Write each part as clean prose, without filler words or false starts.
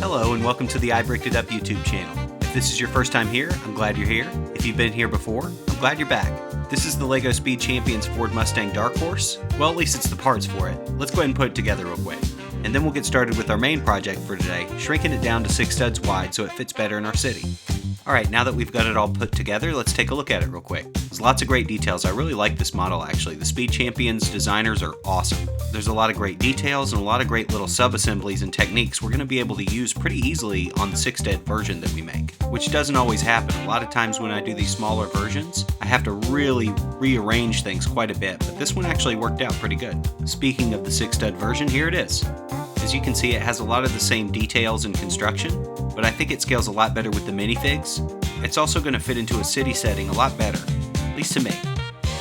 Hello and welcome to the I Bricked It Up YouTube channel. If this is your first time here, I'm glad you're here. If you've been here before, I'm glad you're back. This is the LEGO Speed Champions Ford Mustang Dark Horse. Well, at least it's the parts for it. Let's go ahead and put it together real quick. And then we'll get started with our main project for today, shrinking it down to 6 studs wide so it fits better in our city. Alright, now that we've got it all put together, let's take a look at it real quick. There's lots of great details. I really like this model actually. The Speed Champions designers are awesome. There's a lot of great details and a lot of great little sub-assemblies and techniques we're going to be able to use pretty easily on the 6-stud version that we make, which doesn't always happen. A lot of times when I do these smaller versions, I have to really rearrange things quite a bit, but this one actually worked out pretty good. Speaking of the 6-stud version, here it is. As you can see, it has a lot of the same details and construction, but I think it scales a lot better with the minifigs. It's also going to fit into a city setting a lot better, at least to me.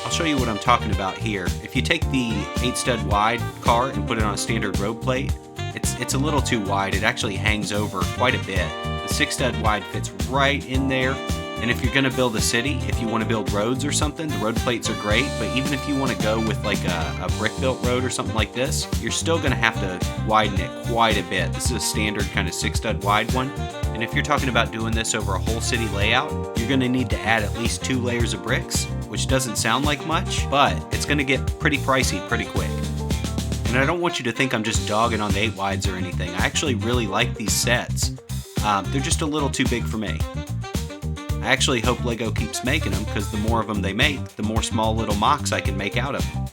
I'll show you what I'm talking about here. If you take the 8-stud wide car and put it on a standard road plate, it's a little too wide. It actually hangs over quite a bit. The 6-stud wide fits right in there. And if you're going to build a city, if you want to build roads or something, the road plates are great, but even if you want to go with like a brick-built road or something like this, you're still going to have to widen it quite a bit. This is a standard kind of 6-stud wide one, and if you're talking about doing this over a whole city layout, you're going to need to add at least 2 layers of bricks, which doesn't sound like much, but it's going to get pretty pricey pretty quick. And I don't want you to think I'm just dogging on the 8 wides or anything. I actually really like these sets. They're just a little too big for me. I actually hope LEGO keeps making them because the more of them they make, the more small little MOCs I can make out of them.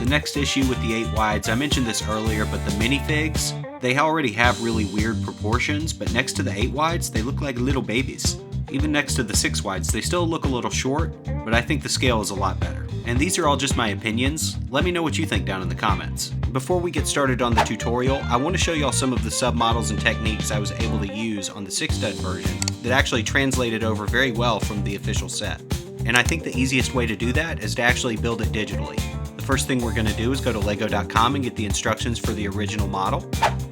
The next issue with the 8 wides, I mentioned this earlier, but the minifigs, they already have really weird proportions, but next to the 8 wides, they look like little babies. Even next to the 6 wides, they still look a little short, but I think the scale is a lot better. And these are all just my opinions. Let me know what you think down in the comments. Before we get started on the tutorial, I want to show y'all some of the submodels and techniques I was able to use on the 6-stud version that actually translated over very well from the official set. And I think the easiest way to do that is to actually build it digitally. The first thing we're going to do is go to lego.com and get the instructions for the original model,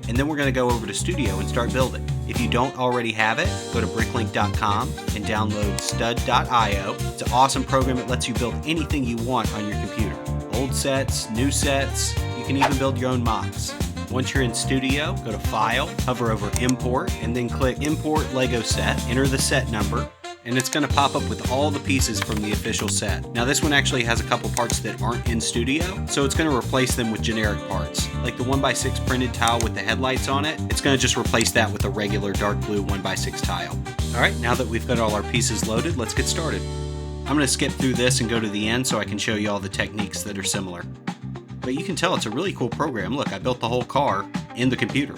and then we're going to go over to Studio and start building. If you don't already have it, go to bricklink.com and download stud.io. It's an awesome program that lets you build anything you want on your computer. Old sets, new sets, you can even build your own MOCs. Once you're in Studio, go to File, hover over Import, and then click Import Lego Set, enter the set number, and it's going to pop up with all the pieces from the official set. Now this one actually has a couple parts that aren't in Studio, so it's going to replace them with generic parts. Like the 1x6 printed tile with the headlights on it, it's going to just replace that with a regular dark blue 1x6 tile. Alright, now that we've got all our pieces loaded, let's get started. I'm going to skip through this and go to the end so I can show you all the techniques that are similar. But you can tell it's a really cool program. Look, I built the whole car in the computer.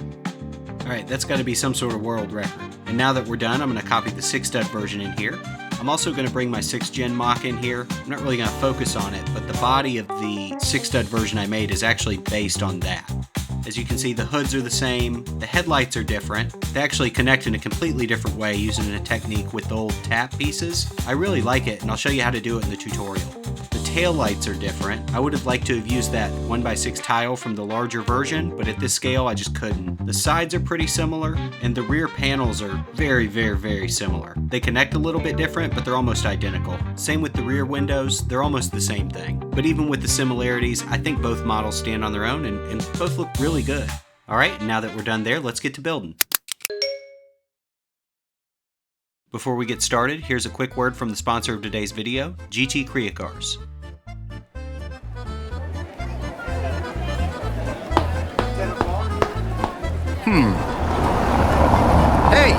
Alright, that's got to be some sort of world record. And now that we're done, I'm going to copy the 6-stud version in here. I'm also going to bring my 6th gen MOC in here. I'm not really going to focus on it, but the body of the 6-stud version I made is actually based on that. As you can see, the hoods are the same, the headlights are different. They actually connect in a completely different way using a technique with the old tap pieces. I really like it, and I'll show you how to do it in the tutorial. The tail lights are different. I would have liked to have used that 1x6 tile from the larger version, but at this scale I just couldn't. The sides are pretty similar, and the rear panels are very, very, very similar. They connect a little bit different, but they're almost identical. Same with the rear windows, they're almost the same thing. But even with the similarities, I think both models stand on their own and both look really good. Alright, now that we're done there, let's get to building. Before we get started, here's a quick word from the sponsor of today's video, GT Korea Cars. Hey!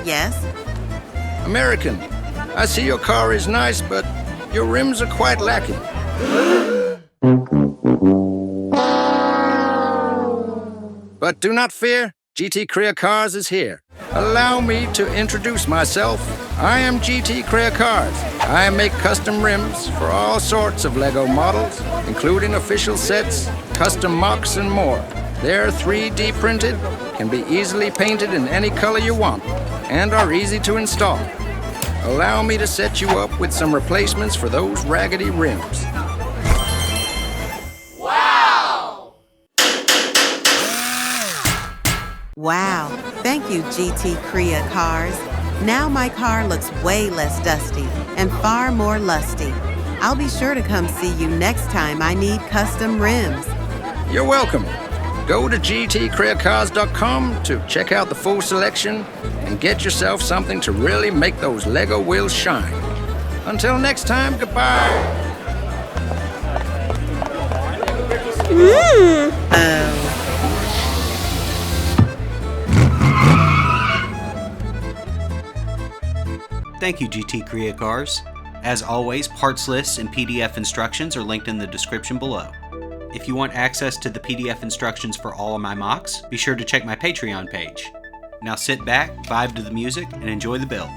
Yes? American, I see your car is nice, but your rims are quite lacking. But do not fear, GT Korea Cars is here. Allow me to introduce myself. I am GT Korea Cars. I make custom rims for all sorts of LEGO models, including official sets, custom MOCs, and more. They're 3D printed, can be easily painted in any color you want, and are easy to install. Allow me to set you up with some replacements for those raggedy rims. Wow, thank you GT Korea Cars. Now my car looks way less dusty and far more lusty. I'll be sure to come see you next time I need custom rims. You're welcome. Go to gtcreacars.com to check out the full selection and get yourself something to really make those Lego wheels shine. Until next time, goodbye. Thank you, GT Korea Cars. As always, parts lists and PDF instructions are linked in the description below. If you want access to the PDF instructions for all of my mocks, be sure to check my Patreon page. Now sit back, vibe to the music, and enjoy the build.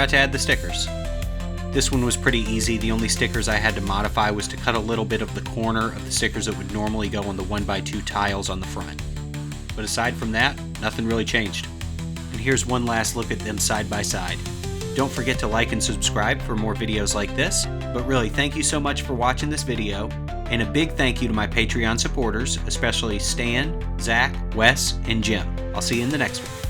forgot to add the stickers. This one was pretty easy. The only stickers I had to modify was to cut a little bit of the corner of the stickers that would normally go on the 1x2 tiles on the front. But aside from that, nothing really changed. And here's one last look at them side by side. Don't forget to like and subscribe for more videos like this. But really, thank you so much for watching this video. And a big thank you to my Patreon supporters, especially Stan, Zach, Wes, and Jim. I'll see you in the next one.